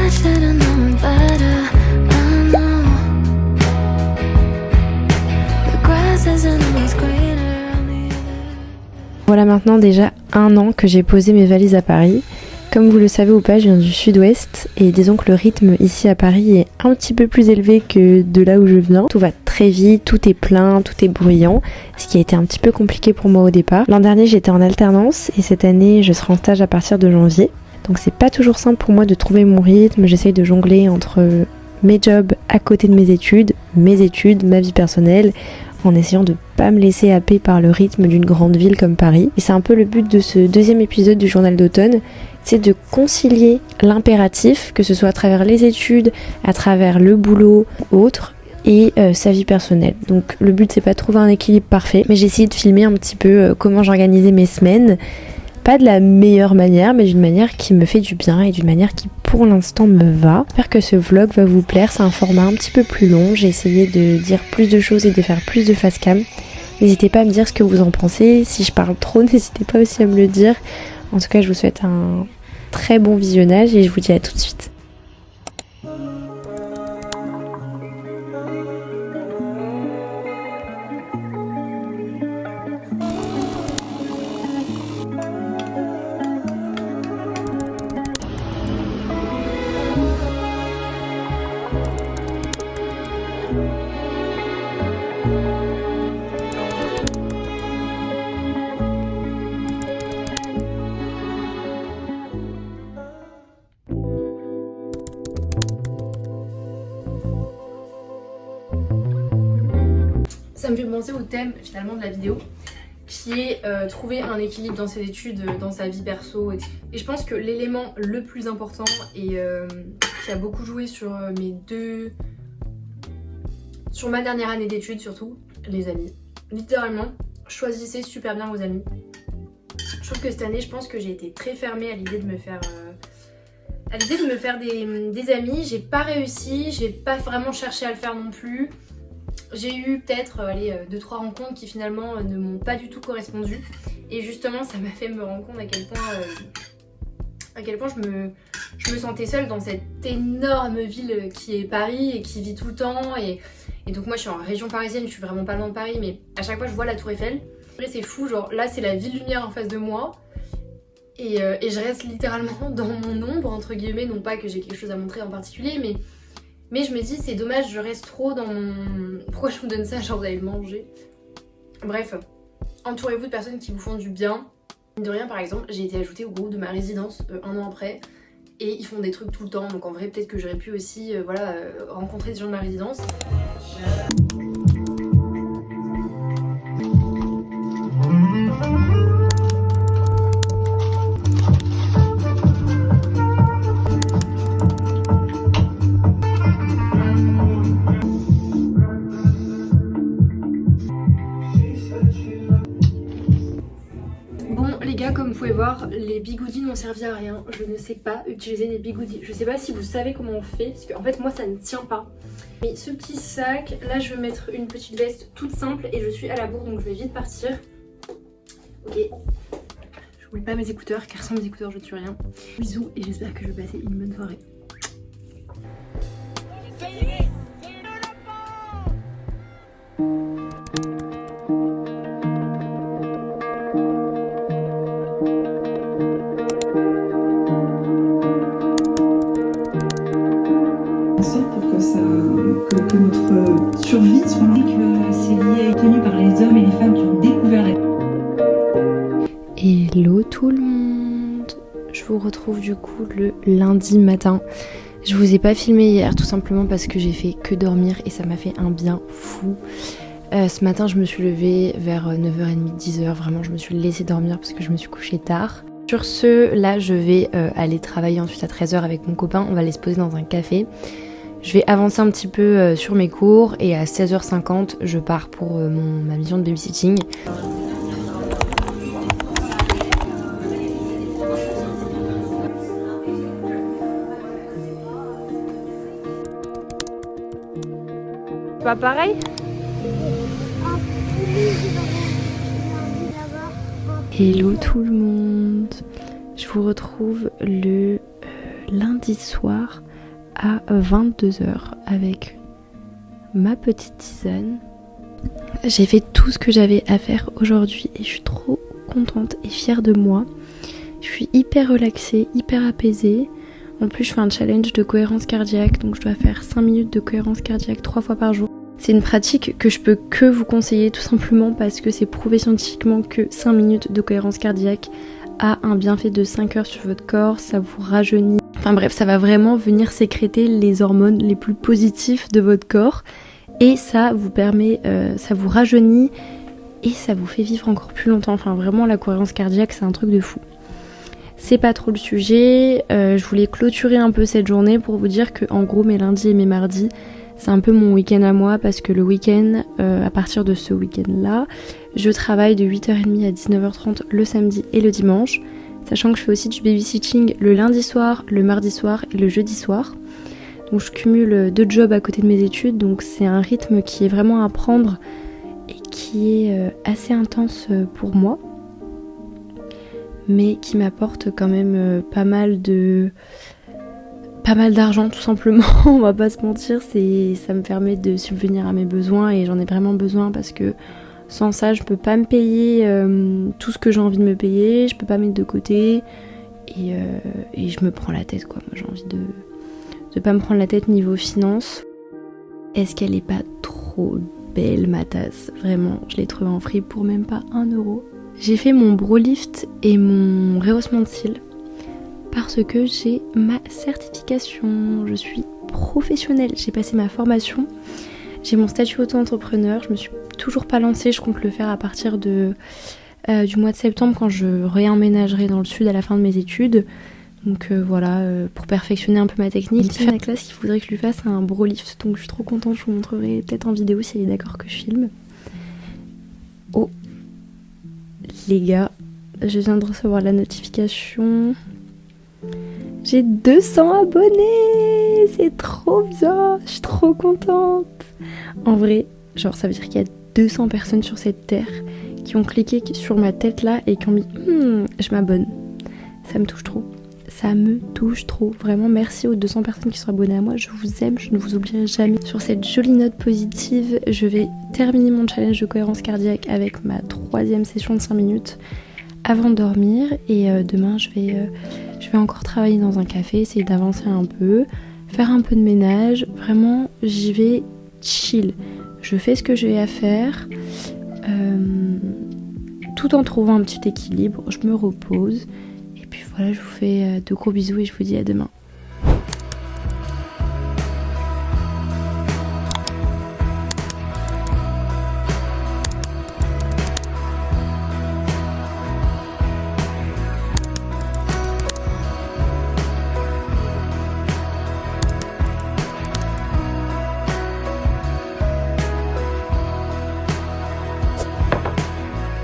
should've known better. I know the grass isn't always greener on the other. Voilà maintenant déjà 1 an que j'ai posé mes valises à Paris. Comme vous le savez ou pas, je viens du sud-ouest et disons que le rythme ici à Paris est un petit peu plus élevé que de là où je viens. Tout va très vite, tout est plein, tout est bruyant, ce qui a été un petit peu compliqué pour moi au départ. L'an dernier j'étais en alternance et cette année je serai en stage à partir de janvier. Donc c'est pas toujours simple pour moi de trouver mon rythme, j'essaye de jongler entre mes jobs à côté de mes études, ma vie personnelle, en essayant de pas me laisser happer par le rythme d'une grande ville comme Paris. Et c'est un peu le but de ce 2e épisode du journal d'automne, c'est de concilier l'impératif, que ce soit à travers les études, à travers le boulot, autre, et sa vie personnelle. Donc le but c'est pas de trouver un équilibre parfait, mais j'ai essayé de filmer un petit peu comment j'organisais mes semaines, pas de la meilleure manière, mais d'une manière qui me fait du bien et d'une manière qui pour l'instant me va. J'espère que ce vlog va vous plaire, c'est un format un petit peu plus long, j'ai essayé de dire plus de choses et de faire plus de face cam. N'hésitez pas à me dire ce que vous en pensez, si je parle trop n'hésitez pas aussi à me le dire. En tout cas je vous souhaite un très bon visionnage et je vous dis à tout de suite. Ça me fait penser au thème finalement de la vidéo qui est trouver un équilibre dans ses études, dans sa vie perso. Et je pense que l'élément le plus important et qui a beaucoup joué sur sur ma dernière année d'études surtout, les amis. Littéralement, choisissez super bien vos amis. Je trouve que cette année, je pense que j'ai été très fermée à l'idée de me faire... des amis. J'ai pas réussi, j'ai pas vraiment cherché à le faire non plus. J'ai eu peut-être 2-3 rencontres qui finalement ne m'ont pas du tout correspondu. Et justement ça m'a fait me rendre compte à quel point je me sentais seule dans cette énorme ville qui est Paris et qui vit tout le temps. Et donc moi je suis en région parisienne, je suis vraiment pas loin de Paris, mais à chaque fois je vois la Tour Eiffel. Après c'est fou, genre là c'est la ville lumière en face de moi. Et je reste littéralement dans mon ombre entre guillemets, non pas que j'ai quelque chose à montrer en particulier, mais je me dis c'est dommage, je reste trop dans mon... Pourquoi je me donne ça, genre vous allez le manger. Bref, entourez-vous de personnes qui vous font du bien. De rien par exemple, j'ai été ajoutée au groupe de ma résidence 1 an après. Et ils font des trucs tout le temps, donc en vrai peut-être que j'aurais pu aussi rencontrer des gens de ma résidence. Comme vous pouvez voir, les bigoudis n'ont servi à rien. Je ne sais pas utiliser des bigoudis. Je sais pas si vous savez comment on fait, parce qu'en fait moi ça ne tient pas. Mais ce petit sac, là je vais mettre une petite veste toute simple et je suis à la bourre donc je vais vite partir. Ok. Je n'oublie pas mes écouteurs car sans mes écouteurs je ne suis rien. Bisous et j'espère que je vais passer une bonne soirée. Que notre survie soit que c'est lié tenu par les hommes et les femmes qui ont découvert la... Hello tout le monde, je vous retrouve du coup le lundi matin. Je vous ai pas filmé hier tout simplement parce que j'ai fait que dormir et ça m'a fait un bien fou. Ce matin je me suis levée vers 9h30, 10h, vraiment je me suis laissée dormir parce que je me suis couchée tard. Sur ce, là je vais aller travailler ensuite à 13h avec mon copain, on va aller se poser dans un café. Je vais avancer un petit peu sur mes cours et à 16h50 je pars pour ma mission de babysitting. Pas pareil? Hello tout le monde, je vous retrouve le lundi soir. à 22h avec ma petite tisane. J'ai fait tout ce que j'avais à faire aujourd'hui et je suis trop contente et fière de moi. Je suis hyper relaxée, hyper apaisée. En plus je fais un challenge de cohérence cardiaque, donc je dois faire 5 minutes de cohérence cardiaque 3 fois par jour. C'est une pratique que je peux que vous conseiller tout simplement parce que c'est prouvé scientifiquement que 5 minutes de cohérence cardiaque a un bienfait de 5 heures sur votre corps, ça vous rajeunit. Enfin bref, ça va vraiment venir sécréter les hormones les plus positives de votre corps et ça vous permet, ça vous rajeunit et ça vous fait vivre encore plus longtemps. Enfin vraiment la cohérence cardiaque c'est un truc de fou. C'est pas trop le sujet, je voulais clôturer un peu cette journée pour vous dire que en gros mes lundis et mes mardis c'est un peu mon week-end à moi parce que le week-end, à partir de ce week-end-là, je travaille de 8h30 à 19h30 le samedi et le dimanche, sachant que je fais aussi du babysitting le lundi soir, le mardi soir et le jeudi soir. Donc je cumule 2 jobs à côté de mes études, donc c'est un rythme qui est vraiment à prendre et qui est assez intense pour moi, mais qui m'apporte quand même pas mal d'argent tout simplement, on va pas se mentir, ça me permet de subvenir à mes besoins et j'en ai vraiment besoin parce que sans ça je peux pas me payer tout ce que j'ai envie de me payer, je peux pas mettre de côté et je me prends la tête quoi. Moi j'ai envie de pas me prendre la tête niveau finance. Est-ce qu'elle est pas trop belle ma tasse? Vraiment, je l'ai trouvée en fripe pour même pas 1€. J'ai fait mon brow lift et mon rehaussement de cils parce que j'ai ma certification, je suis professionnelle, j'ai passé ma formation, j'ai mon statut auto-entrepreneur, je me suis toujours pas lancée, je compte le faire à partir du mois de septembre quand je réemménagerai dans le sud à la fin de mes études. Donc voilà, pour perfectionner un peu ma technique. Il y a la classe qui voudrait que je lui fasse un brow lift, donc je suis trop contente, je vous montrerai peut-être en vidéo si elle est d'accord que je filme. Oh les gars, je viens de recevoir la notification. J'ai 200 abonnés, c'est trop bien, je suis trop contente. En vrai, genre ça veut dire qu'il y a 200 personnes sur cette terre qui ont cliqué sur ma tête là et qui ont mis je m'abonne. Ça me touche trop. Ça me touche trop. Vraiment merci aux 200 personnes qui sont abonnées à moi. Je vous aime, je ne vous oublierai jamais. Sur cette jolie note positive, je vais terminer mon challenge de cohérence cardiaque avec ma 3e session de 5 minutes avant de dormir. Et demain, je vais encore travailler dans un café, essayer d'avancer un peu, faire un peu de ménage. Vraiment, j'y vais chill. Je fais ce que j'ai à faire, tout en trouvant un petit équilibre. Je me repose. Et puis voilà, je vous fais de gros bisous et je vous dis à demain.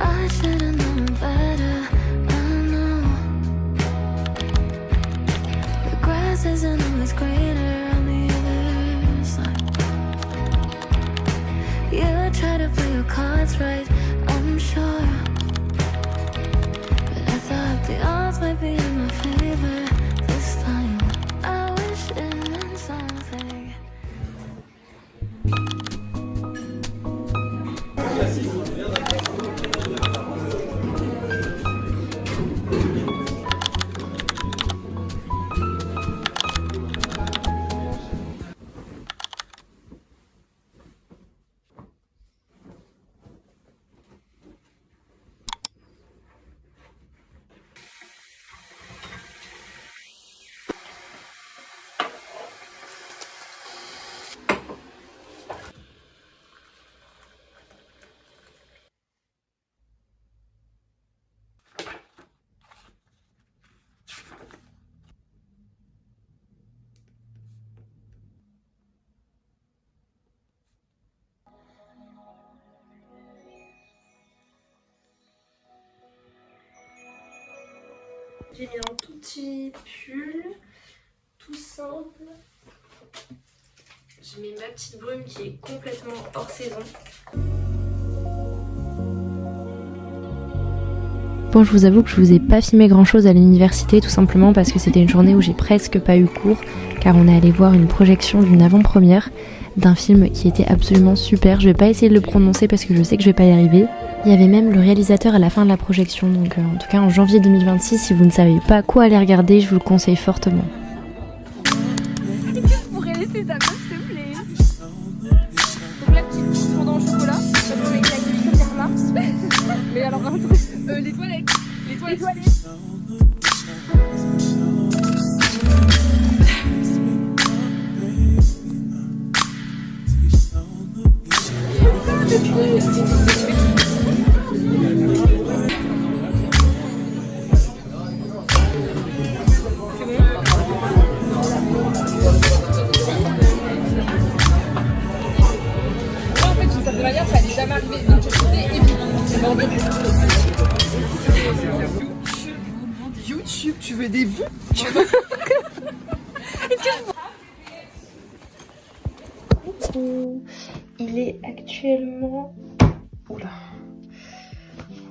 I should've known better. I know the grass isn't always greener on the other side. You try to play your cards right, I'm sure, but I thought the odds might be in my favor this time. I wish it meant something. J'ai mis un tout petit pull, tout simple. J'ai mis ma petite brume qui est complètement hors saison. Bon, je vous avoue que je vous ai pas filmé grand chose à l'université, tout simplement parce que c'était une journée où j'ai presque pas eu cours, car on est allé voir une projection d'une avant-première d'un film qui était absolument super. Je vais pas essayer de le prononcer parce que je sais que je vais pas y arriver. Il y avait même le réalisateur à la fin de la projection, donc en tout cas en janvier 2026, si vous ne savez pas quoi aller regarder, je vous le conseille fortement. Est-ce que je pourrais laisser ta main, s'il te plaît? Donc la petite fondant au chocolat, ça peut avec la grille comme Karl Marx. Mais alors un truc, les toilettes. Les toilettes. De manière, ça n'est jamais arrivé. Donc, je faisais YouTube, tu veux des vues? Il est actuellement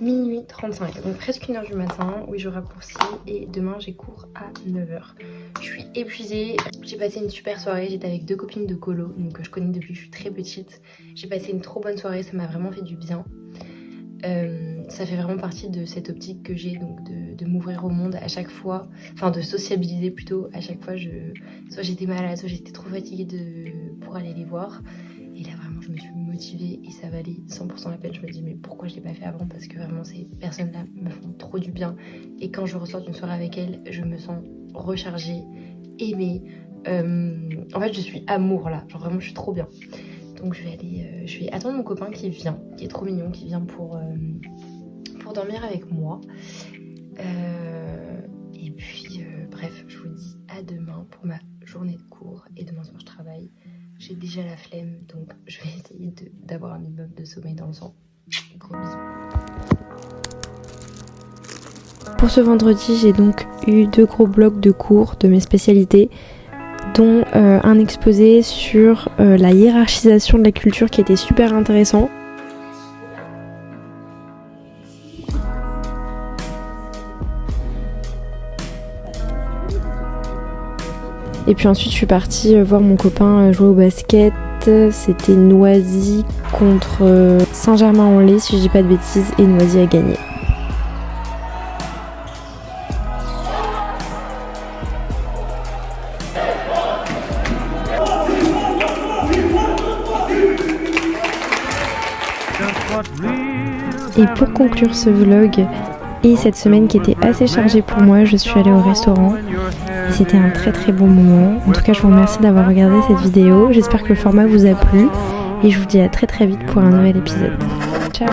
minuit 35, donc presque 1h du matin. Oui, je raccourcis et demain j'ai cours à 9h. Je suis épuisée, j'ai passé une super soirée, j'étais avec 2 copines de colo, donc que je connais depuis que je suis très petite. J'ai passé une trop bonne soirée, ça m'a vraiment fait du bien. Ça fait vraiment partie de cette optique que j'ai, donc de m'ouvrir au monde à chaque fois, enfin de sociabiliser plutôt à chaque fois. Soit j'étais malade, soit j'étais trop fatiguée pour aller les voir. Et là vraiment je me suis motivée et ça valait 100% la peine. Je me dis mais pourquoi je l'ai pas fait avant, parce que vraiment ces personnes-là me font trop du bien. Et quand je ressors d'une soirée avec elles, je me sens rechargée, aimée. En fait je suis amour là, genre vraiment je suis trop bien. Donc je vais attendre mon copain qui vient, qui est trop mignon, qui vient pour dormir avec moi. Et puis bref, je vous dis à demain pour ma journée de cours. Et demain soir je travaille. J'ai déjà la flemme, donc je vais essayer d'avoir un minimum de sommeil dans le sang. Gros bisous. Pour ce vendredi, j'ai donc eu 2 gros blocs de cours de mes spécialités, dont un exposé sur la hiérarchisation de la culture qui était super intéressant. Et puis ensuite je suis partie voir mon copain jouer au basket. C'était Noisy contre Saint-Germain-en-Laye si je dis pas de bêtises, et Noisy a gagné. Et pour conclure ce vlog et cette semaine qui était assez chargée pour moi, je suis allée au restaurant et c'était un très très bon moment. En tout cas, je vous remercie d'avoir regardé cette vidéo. J'espère que le format vous a plu et je vous dis à très très vite pour un nouvel épisode. Ciao!